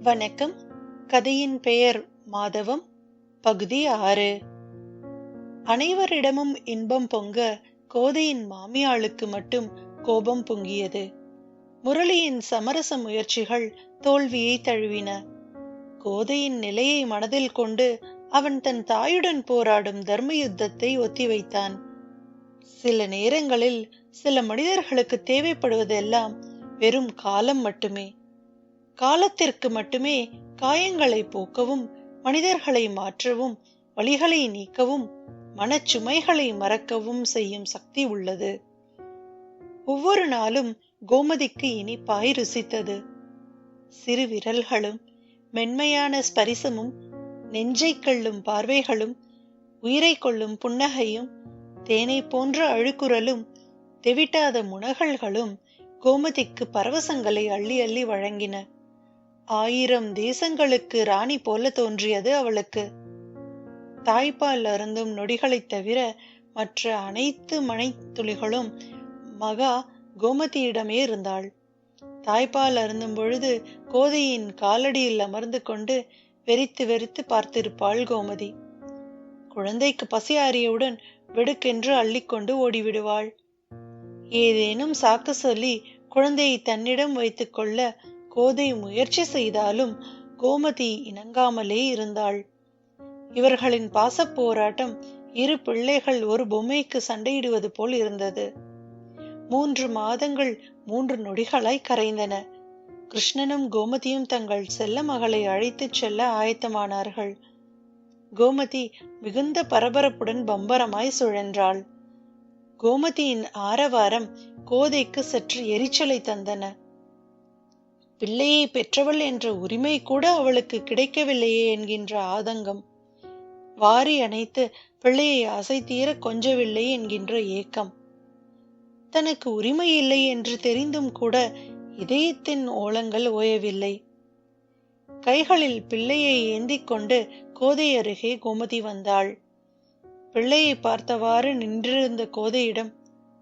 வணக்கம். கதையின் பெயர் மாதவம். பகுதி 6. அனைவரிடமும் இன்பம் பொங்க கோதையின் மாமியாளுக்கு மட்டும் கோபம் பொங்கியது. முரளியின் சமரச முயற்சிகள் தோல்வியை தழுவின. கோதையின் நிலையை மனதில் கொண்டு அவன் தன் தாயுடன் போராடும் தர்ம யுத்தத்தை ஒத்திவைத்தான். சில நேரங்களில் சில மனிதர்களுக்கு தேவைப்படுவதெல்லாம் வெறும் காலம் மட்டுமே. காலத்திற்கு மட்டுமே காயங்களை போக்கவும், மனிதர்களை மாற்றவும், வலிகளை நீக்கவும், மனச்சுமைகளை மறக்கவும் செய்யும் சக்தி உள்ளது. ஒவ்வொரு நாளும் கோமதிக்கு இனிப்பாய் ருசித்தது. சிறு விரல்களும் மென்மையான ஸ்பரிசமும், நெஞ்சை கொள்ளும் பார்வைகளும், உயிரை கொள்ளும் புன்னகையும், தேனை போன்ற அழுக்குரலும், தெவிட்டாத முனகல்களும் கோமதிக்கு பரவசங்களை அள்ளி அள்ளி வழங்கின. 1000 தேசங்களுக்கு ராணி போல தோன்றியது அவளுக்கு. தாய்ப்பால் அருந்தும் நொடிகளைத் தவிர மற்ற அனைத்து மனைத்துளிகளும் மகா கோமதியிடமே இருந்தாள். தாய்ப்பால் அருந்தும் பொழுது கோதையின் காலடியில் அமர்ந்து கொண்டு வெறித்து வெறித்து பார்த்திருப்பாள் கோமதி. குழந்தைக்கு பசி ஆறியவுடன் வெடுக்கென்று அள்ளிக்கொண்டு ஓடிவிடுவாள். ஏதேனும் சாக்கு சொல்லி குழந்தையை தன்னிடம் வைத்துக் கொள்ள கோதை முயற்சி செய்தாலும் கோமதி இணங்காமலே இருந்தாள். இவர்களின் பாசப் போராட்டம் இரு பிள்ளைகள் ஒரு பொம்மைக்கு சண்டையிடுவது போல் இருந்தது. 3 மாதங்கள் 3 நொடிகளாய் கரைந்தன. கிருஷ்ணனும் கோமதியும் தங்கள் செல்ல மகளை அழைத்துச் செல்ல ஆயத்தமானார்கள். கோமதி மிகுந்த பரபரப்புடன் பம்பரமாய் சுழன்றாள். கோமதியின் ஆரவாரம் கோதைக்கு சற்று எரிச்சலை தந்தன. பிள்ளையை பெற்றவள் என்ற உரிமை கூட அவளுக்கு கிடைக்கவில்லையே என்கின்ற ஆதங்கம், வாரி அணைத்து பிள்ளையை ஆசை தீர கொஞ்சவில்லை என்கின்ற ஏக்கம், தனக்கு உரிமை இல்லை என்று தெரிந்தும் கூட இதயத்தின் ஓலங்கள் ஓயவில்லை. கைகளில் பிள்ளையை ஏந்திக் கொண்டு கோதை அருகே கோமதி வந்தாள். பிள்ளையை பார்த்தவாறு நின்றிருந்த கோதையிடம்,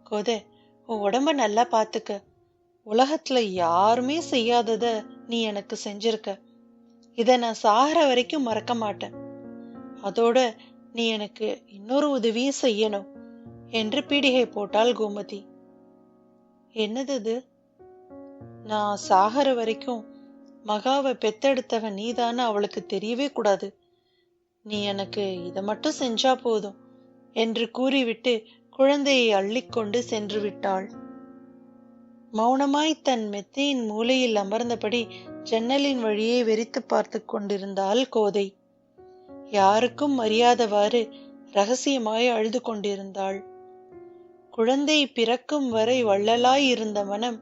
கோதை, உன் உடம்ப நல்லா பாத்துக்க. உலகத்துல யாருமே செய்யாதத நீ எனக்கு செஞ்சிருக்க. இத நான் சாகிற வரைக்கும் மறக்க மாட்டேன். அதோட நீ எனக்கு இன்னொரு உதவியும் செய்யணும் என்று பீடிகை போட்டாள் கோமதி. என்னது? நான் சாகிற வரைக்கும் மகாவை பெத்தெடுத்தவன் நீதான்னு அவளுக்கு தெரியவே கூடாது. நீ எனக்கு இதை மட்டும் செஞ்சா போதும் என்று கூறிவிட்டு குழந்தையை அள்ளிக்கொண்டு சென்று விட்டாள். மௌனமாய் தன் மெத்தையின் மூலையில் அமர்ந்தபடி ஜன்னலின் வழியே வெறித்து பார்த்து கொண்டிருந்தாள் கோதை. யாருக்கும் அறியாதவாறு ரகசியமாய் அழுது கொண்டிருந்தாள். குழந்தை பிறக்கும் வரை வள்ளலாய் இருந்த மனம்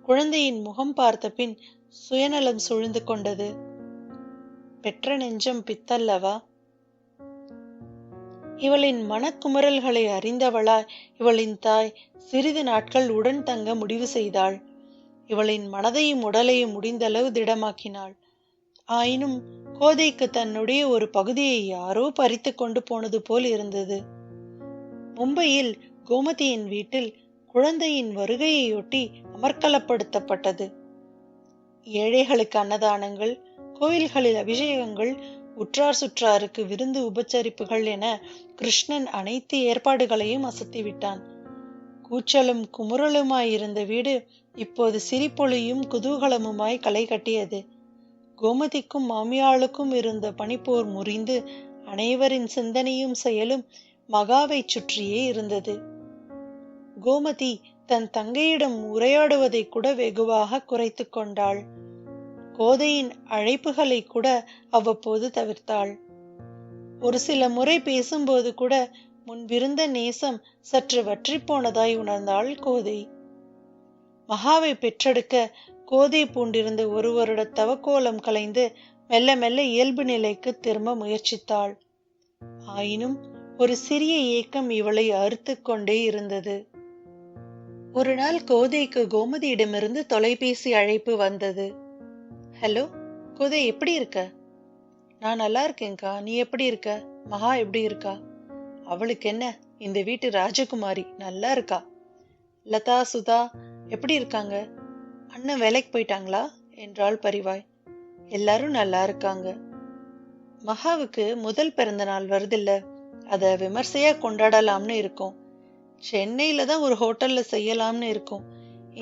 குழந்தையின் முகம் பார்த்த பின் சுயநலம் சூழ்ந்து கொண்டது. பெற்ற நெஞ்சம் பித்தல்லவா? இவளின் மனக்குமுறல்களை அறிந்தவளாய் இவளின் தாய் சிறிது நாட்கள் உடன் தங்க முடிவு செய்தாள். இவளின் மனதையும் உடலையும் முடிந்தளவு திடமாக்கினாள். ஆயினும் கோதைக்கு தன்னுடைய ஒரு பகுதியை யாரோ பறித்து கொண்டு போனது போல் இருந்தது. மும்பையில் கோமதியின் வீட்டில் குழந்தையின் வருகையையொட்டி அமர்க்கலப்படுத்தப்பட்டது. ஏழைகளுக்கு அன்னதானங்கள், கோயில்களில் அபிஷேகங்கள், உற்றார் சுற்றாருக்கு விருந்து உபச்சரிப்புகள் என கிருஷ்ணன் அனைத்து ஏற்பாடுகளையும் அசத்திவிட்டான். கூச்சலும் குமுறலுமாயிருந்த வீடு இப்போது சிரிப்பொலியும் குதூகலமுமாய் களை கட்டியது. கோமதிக்கும் மாமியாளுக்கும் இருந்த பனிப்போர் முறிந்து அனைவரின் சிந்தனையும் செயலும் மகாவை சுற்றியே இருந்தது. கோமதி தன் தங்கையிடம் உரையாடுவதை கூட வெகுவாக குறைத்து கொண்டாள். கோதையின் அழைப்புகளை கூட அவ்வப்போது தவிர்த்தாள். ஒரு சில முறை பேசும்போது கூட முன்பிருந்த நேசம் சற்று வற்றி போனதாய் உணர்ந்தாள் கோதை. மகாவை பெற்றெடுக்க கோதை பூண்டிருந்த 1 வருட தவக்கோலம் கலைந்து மெல்ல மெல்ல இயல்பு நிலைக்கு திரும்ப முயற்சித்தாள். ஆயினும் ஒரு சிறிய ஏக்கம் இவளை அறுத்து கொண்டே இருந்தது. ஒரு நாள் கோதைக்கு கோமதியிடமிருந்து தொலைபேசி அழைப்பு வந்தது. ஹலோ கோதை, எப்படி இருக்க? நான் நல்லா இருக்கேன்க்கா, நீ எப்படி இருக்க? மகா எப்படி இருக்கா? அவளுக்கு என்ன, இந்த வீட்டு ராஜகுமாரி, நல்லா இருக்கா. லதா சுதா எப்படி இருக்காங்க? அண்ணன் வேலைக்கு போயிட்டாங்களா என்றாள் பரிவாய். எல்லாரும் நல்லா இருக்காங்க. மகாவுக்கு முதல் பிறந்த நாள் வருதில்ல, அத விமர்சையா கொண்டாடலாம்னு இருக்கோம். சென்னையில தான் ஒரு ஹோட்டல்ல செய்யலாம்னு இருக்கோம்.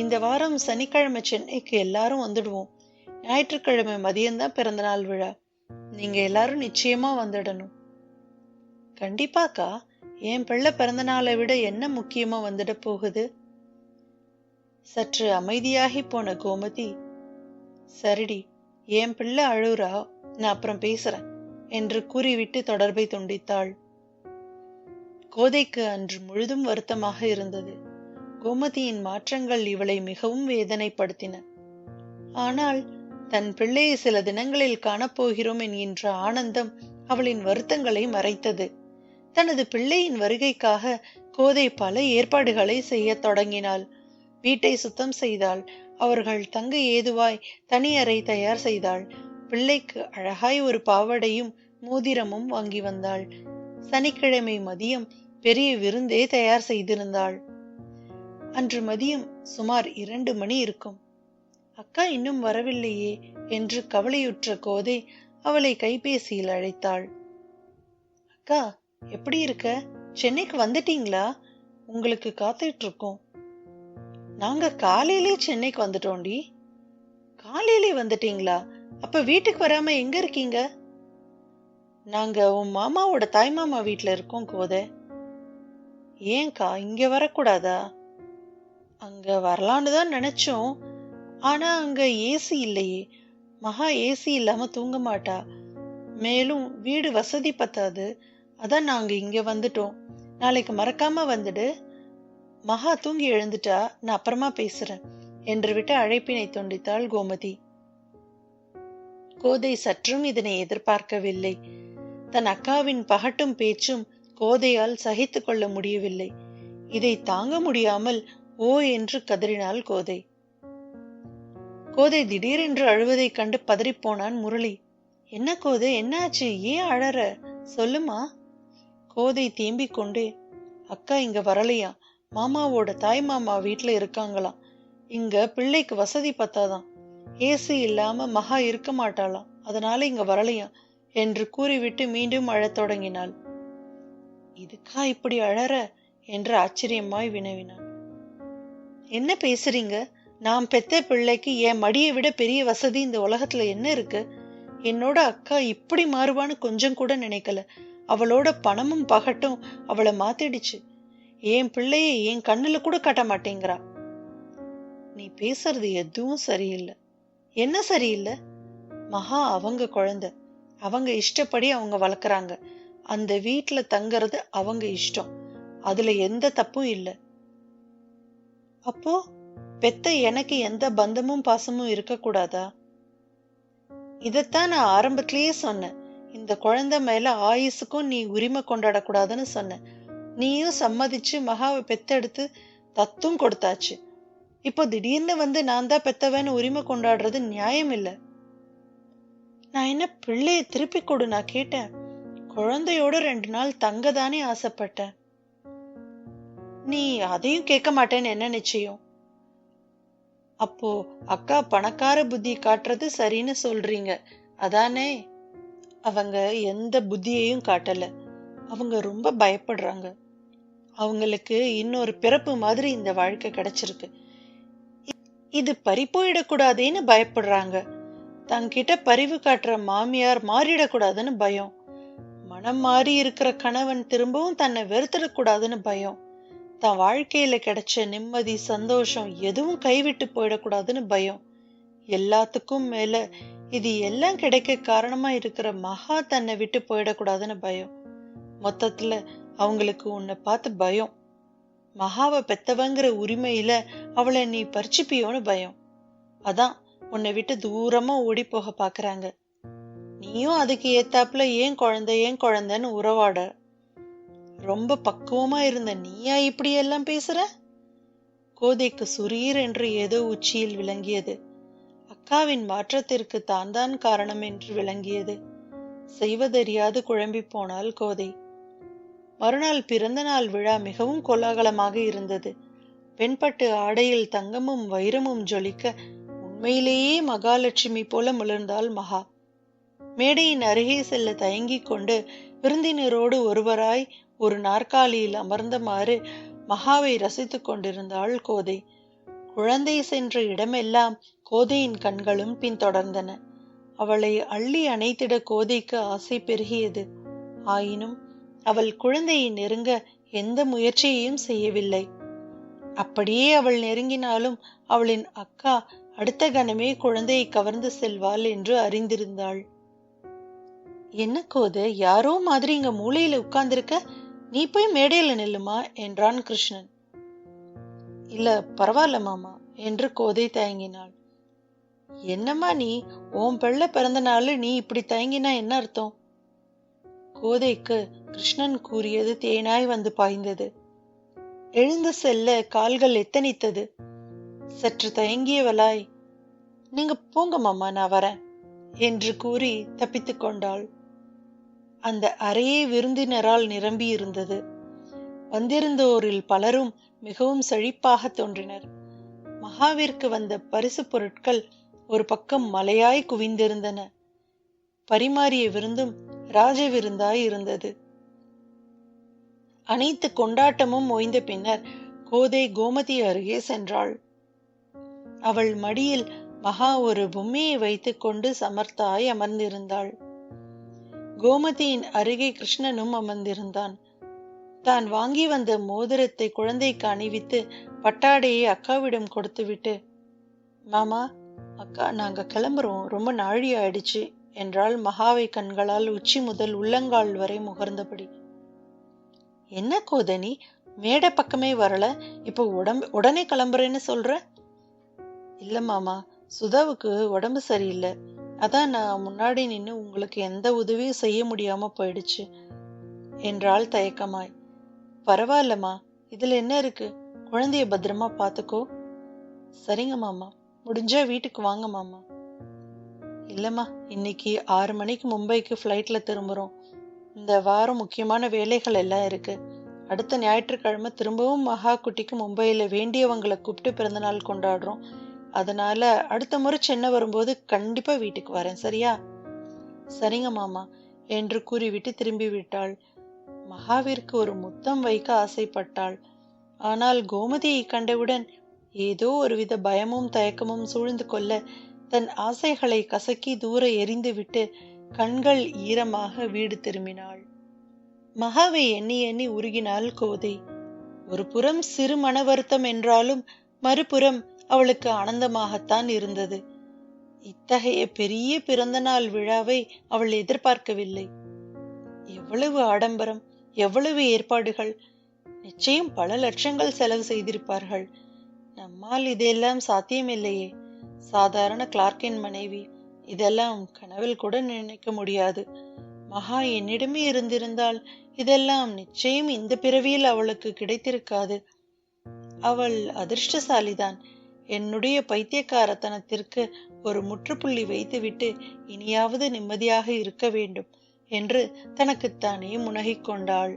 இந்த வாரம் சனிக்கிழமை சென்னைக்கு எல்லாரும் வந்துடுவோம். ஞாயிற்றுக்கிழமை மதியம்தான் பிறந்த நாள் விழா. நீங்க எல்லாரும் நிச்சயமா வந்துடணும். கண்டிப்பாக்கா. என் பிள்ளை பிறந்த நாளை விட என்ன முக்கியமா வந்துட போகுது? சற்று அமைதியாகி போன கோமதி, சரிடி, என் பிள்ளை அழுறா, நான் அப்புறம் பேசுறேன் என்று கூறிவிட்டு தொடர்பை துண்டித்தாள். கோதைக்கு அன்று முழுதும் வருத்தமாக இருந்தது. கோமதியின் மாற்றங்கள் இவளை மிகவும் வேதனைப்படுத்தின. ஆனால் தன் பிள்ளையை சில தினங்களில் காணப்போகிறோம் என்கின்ற ஆனந்தம் அவளின் வருத்தங்களை மறைத்தது. தனது பிள்ளையின் வருகைக்காக கோதை பல ஏற்பாடுகளை செய்ய தொடங்கினாள். வீட்டை சுத்தம் செய்தாள். அவர்கள் தங்க ஏதுவாய் தனி அறை தயார் செய்தாள். பிள்ளைக்கு அழகாய் ஒரு பாவடையும் மோதிரமும் வாங்கி வந்தாள். சனிக்கிழமை மதியம் பெரிய விருந்தே தயார் செய்திருந்தாள். அன்று மதியம் சுமார் 2 மணி இருக்கும். அக்கா இன்னும் வரவில்லையே என்று கவலையுற்ற கோதை அவளை கைபேசியில் அழைத்தாள். அக்கா, எப்படி இருக்க? சென்னைக்கு வந்துட்டீங்களா? உங்களுக்கு காத்துட்டு இருக்கோம். நாங்க காலையிலே சென்னைக்கு வந்துட்டோம்டி. காலையிலே வந்துட்டீங்களா? அப்ப வீட்டுக்கு வராம எங்க இருக்கீங்க? நாங்க உன் மாமாவோட தாய் மாமா வீட்டுல இருக்கோம் கோதை. ஏன்கா இங்க வரக்கூடாதா? அங்க வரலான்னு தான் நினைச்சோம். ஆனா அங்க ஏசி இல்லையே. மகா ஏசி இல்லாம தூங்க மாட்டா. மேலும் வீடு வசதி பத்தாது. அதான் நாங்க இங்க வந்துட்டோம். நாளைக்கு மறக்காம வந்துடு. மகா தூங்கி எழுந்துட்டா, நான் அப்புறமா பேசுறேன் என்று விட்டு அழைப்பினை துண்டித்தாள் கோமதி. கோதை சற்றும் இதனை எதிர்பார்க்கவில்லை. தன் அக்காவின் பகட்டும் பேச்சும் கோதையால் சகித்து கொள்ள முடியவில்லை. இதை தாங்க முடியாமல் ஓ என்று கதறினாள் கோதை. கோதை திடீரென்று அழுவதைக் கண்டு பதறிப்போனான் முரளி. என்ன கோதை, என்னாச்சு? ஏன் அழற? சொல்லுமா. கோதை தேம்பிக் கொண்டே, அக்கா இங்க வரலையா, மாமாவோட தாய் மாமா வீட்டுல இருக்காங்களாம். இங்க பிள்ளைக்கு வசதி பத்தாதான். ஏசி இல்லாம மகா இருக்க மாட்டாளாம். அதனால இங்க வரலையா என்று கூறிவிட்டு மீண்டும் அழத் தொடங்கினாள். இதுக்கா இப்படி அழற என்று ஆச்சரியமாய் வினவினான். என்ன பேசுறீங்க? நான் பெத்த பிள்ளைக்கு என் மடியை விட பெரிய வசதி இந்த உலகத்துல என்ன இருக்கு? என்னோட அக்கா இப்படி மாறுவான்னு கொஞ்சம் கூட நினைக்கல. அவளோட பணமும் பகட்டும் அவளை மாத்திடுச்சு. என் பிள்ளைய என் கண்ணுல கூட கட்ட மாட்டேங்கிறா. நீ பேசுறது எதுவும் சரியில்லை. என்ன சரியில்லை? மகா அவங்க குழந்தை. அவங்க இஷ்டப்படி அவங்க வளர்க்குறாங்க. அந்த வீட்டுல தங்கறது அவங்க இஷ்டம். அதுல எந்த தப்பும் இல்லை. அப்போ பெத்த எனக்கு எந்த பந்தமும் பாசமும் இருக்க கூடாதா? இதத்தான் நான் ஆரம்பத்திலேயே சொன்னேன். இந்த குழந்தை மேல ஆயுசுக்கும் நீ உரிமை கொண்டாடக்கூடாதுன்னு சொன்னேன். நீயும் சம்மதிச்சு மகாவை பெத்தெடுத்து தத்தும் கொடுத்தாச்சு. இப்போ திடீர்னு வந்து நான் தான் பெத்தவன்னு உரிமை கொண்டாடுறது நியாயம் இல்லை. நான் என்ன பிள்ளைய திருப்பி கொடு நான் கேட்டேன். குழந்தையோட 2 நாள் தங்க தானே ஆசைப்பட்டேன். நீ அதையும் கேட்க மாட்டேன்னு என்ன நிச்சயம்? அப்போ அக்கா பணக்கார புத்தி காட்டுறது சரின்னு சொல்றீங்க அதானே? அவங்க எந்த புத்தியையும் காட்டல. அவங்க ரொம்ப பயப்படுறாங்க. அவங்களுக்கு இன்னொரு பிறப்பு மாதிரி இந்த வாழ்க்கை கிடைச்சிருக்கு. இது பறிப்போயிடக்கூடாதேன்னு பயப்படுறாங்க. தங்கிட்ட பரிவு காட்டுற மாமியார் மாறிடக்கூடாதுன்னு பயம். மனம் மாறி இருக்கிற கணவன் திரும்பவும் தன்னை வெறுத்துடக்கூடாதுன்னு பயம். தன் வாழ்க்கையில கிடைச்ச நிம்மதி சந்தோஷம் எதுவும் கைவிட்டு போயிடக்கூடாதுன்னு பயம். எல்லாத்துக்கும் மேல இது எல்லாம் கிடைக்க காரணமா இருக்கிற மகா தன்னை விட்டு போயிடக்கூடாதுன்னு பயம். மொத்தத்துல அவங்களுக்கு உன்னை பார்த்து பயம். மகாவை பெத்தவங்கிற உரிமையில அவளை நீ பறிச்சுப்பியோன்னு பயம். அதான் உன்னை விட்டு தூரமா ஓடி போக பாக்குறாங்க. நீயும் அதுக்கு ஏத்தாப்புல ஏன் குழந்தைன்னு உறவாட. ரொம்ப பக்குவமா இருந்த நீயா இப்படி எல்லாம் பேசுற? கோதைக்கு சுரீர் என்று ஏதோ உச்சியில் விளங்கியது. அக்காவின் மாற்றத்திற்கு தான் காரணம் என்று விளங்கியது. செய்வதறியாது குழம்பி போனாள் கோதை. மறுநாள் பிறந்த நாள் விழா மிகவும் கோலாகலமாக இருந்தது. வெண்பட்டு ஆடையில் தங்கமும் வைரமும் ஜொலிக்க உண்மையிலேயே மகாலட்சுமி போல மலர்ந்தாள் மகா. மேடையின் அருகே செல்ல தயங்கிக் கொண்டு விருந்தினரோடு ஒருவராய் ஒரு நாற்காலியில் அமர்ந்தமாறு மகாவை ரசித்துக் கொண்டிருந்தாள் கோதை. குழந்தை சென்ற இடமெல்லாம் கோதையின் கண்களும் பின்தொடர்ந்தன. அவளை அள்ளி அணைத்திட கோதைக்கு ஆசை பெருகியது. ஆயினும் அவள் குழந்தையை நெருங்க எந்த முயற்சியையும் செய்யவில்லை. அப்படியே அவள் நெருங்கினாலும் அவளின் அக்கா அடுத்த கணமே குழந்தையை கவர்ந்து செல்வாள் என்று அறிந்திருந்தாள். என்ன கோதை, யாரோ மாதிரி இங்க மூலையில உட்கார்ந்திருக்க, நீ போய் மேடையில நில்லுமா என்றான் கிருஷ்ணன். இல்ல பரவாயில்ல மாமா என்று கோதை தயங்கினாள். என்னம்மா நீ, உன் பிள்ளை பிறந்த நாள் நீ இப்படி தயங்கினா என்ன அர்த்தம்? கோதைக்கு கிருஷ்ணன் கூறியது தேனாய் வந்து பாய்ந்தது. எழுந்து செல்ல கால்கள் எத்தனித்தது. சற்று தயங்கியவளாய், நீங்க போங்க மாமா, நான் வரேன் என்று கூறி தப்பித்துக் கொண்டாள். அந்த அறையே விருந்தினரால் நிரம்பி இருந்தது. வந்திருந்தோரில் பலரும் மிகவும் செழிப்பாக தோன்றினர். மகாவிற்கு வந்த பரிசு பொருட்கள் ஒரு பக்கம் மலையாய் குவிந்திருந்தன. பரிமாறிய விருந்தும் ராஜ விருந்தாய் இருந்தது. அனைத்து கொண்டாட்டமும் ஓய்ந்த பின்னர் கோதை கோமதி அருகே சென்றாள். அவள் மடியில் மகா ஒரு பொம்மையை வைத்துக் கொண்டு சமர்த்தாய் அமர்ந்திருந்தாள். கோமதியின் அருகே கிருஷ்ணனும் அமர்ந்திருந்தான். தான் வாங்கி வந்த மோதிரத்தை குழந்தைக்கு அணிவித்து பட்டாடையை அக்காவிடம் கொடுத்துவிட்டு, மாமா அக்கா நாங்க கிளம்புறோம், ரொம்ப நாழி ஆயிடுச்சு என்றாள் மகாவை கண்களால் உச்சி முதல் உள்ளங்கால் வரை முகர்ந்தபடி. என்ன கோதனி, மேடை பக்கமே வரல, இப்ப உடனே கிளம்புறேன்னு சொல்ற? இல்ல மாமா, சுதாவுக்கு உடம்பு சரியில்லை, அதான் நான் முன்னாடி நின்று உங்களுக்கு எந்த உதவியும் செய்ய முடியாம போயிடுச்சு என்றாள் தயக்கமாய். பரவாயில்லம்மா, இதுல என்ன இருக்கு, குழந்தைய பத்திரமா பாத்துக்கோ. சரிங்க மாமா, முடிஞ்சா வீட்டுக்கு வாங்க மாமா. இல்லம்மா, இன்னைக்கு 6 மணிக்கு மும்பைக்கு ஃப்ளைட்ல திரும்புறோம். இந்த வாரம் முக்கியமான வேலைகள் எல்லாம் இருக்கு. அடுத்த ஞாயிற்றுக்கிழமை திரும்பவும் மகா குட்டிக்கு மும்பையில வேண்டியவங்களை கூப்பிட்டு பிறந்தநாள் கொண்டாடுறோம். அதனால அடுத்த முறை சென்னை வரும்போது கண்டிப்பா வீட்டுக்கு வரேன், சரியா? சரிங்க மாமா என்று கூறிவிட்டு திரும்பி விட்டாள். மகாவிற்கு ஒரு முத்தம் வைக்க ஆசைப்பட்டாள். ஆனால் கோமதியை கண்டவுடன் ஏதோ ஒருவித பயமும் தயக்கமும் சூழ்ந்து கொள்ள தன் ஆசைகளை கசக்கி தூர எறிந்துவிட்டு கண்கள் ஈரமாக வீடு திரும்பினாள். மகாவை எண்ணி எண்ணி உருகினாள் கோதை. ஒரு புறம் சிறு மன வருத்தம் என்றாலும் மறுபுறம் அவளுக்கு ஆனந்தமாகத்தான் இருந்தது. இத்தகைய பெரிய பிறந்த நாள் விழாவை அவள் எதிர்பார்க்கவில்லை. எவ்வளவு ஆடம்பரம், எவ்வளவு ஏற்பாடுகள்! நிச்சயம் பல லட்சங்கள் செலவு செய்திருப்பார்கள். நம்மால் இதெல்லாம் சாத்தியமில்லையே. சாதாரண கிளார்க்கின் மனைவி, இதெல்லாம் கனவில் கூட நினைக்க முடியாது. மகா என்னிடமே இருந்திருந்தால் இதெல்லாம் நிச்சயம் இந்த பிறவியில் அவளுக்கு கிடைத்திருக்காது. அவள் அதிர்ஷ்டசாலிதான். என்னுடைய பைத்தியக்காரத்தனத்திற்கு ஒரு முற்றுப்புள்ளி வைத்துவிட்டு இனியாவது நிம்மதியாக இருக்க வேண்டும் என்று தனக்குத்தானே முனகிக் கொண்டாள்.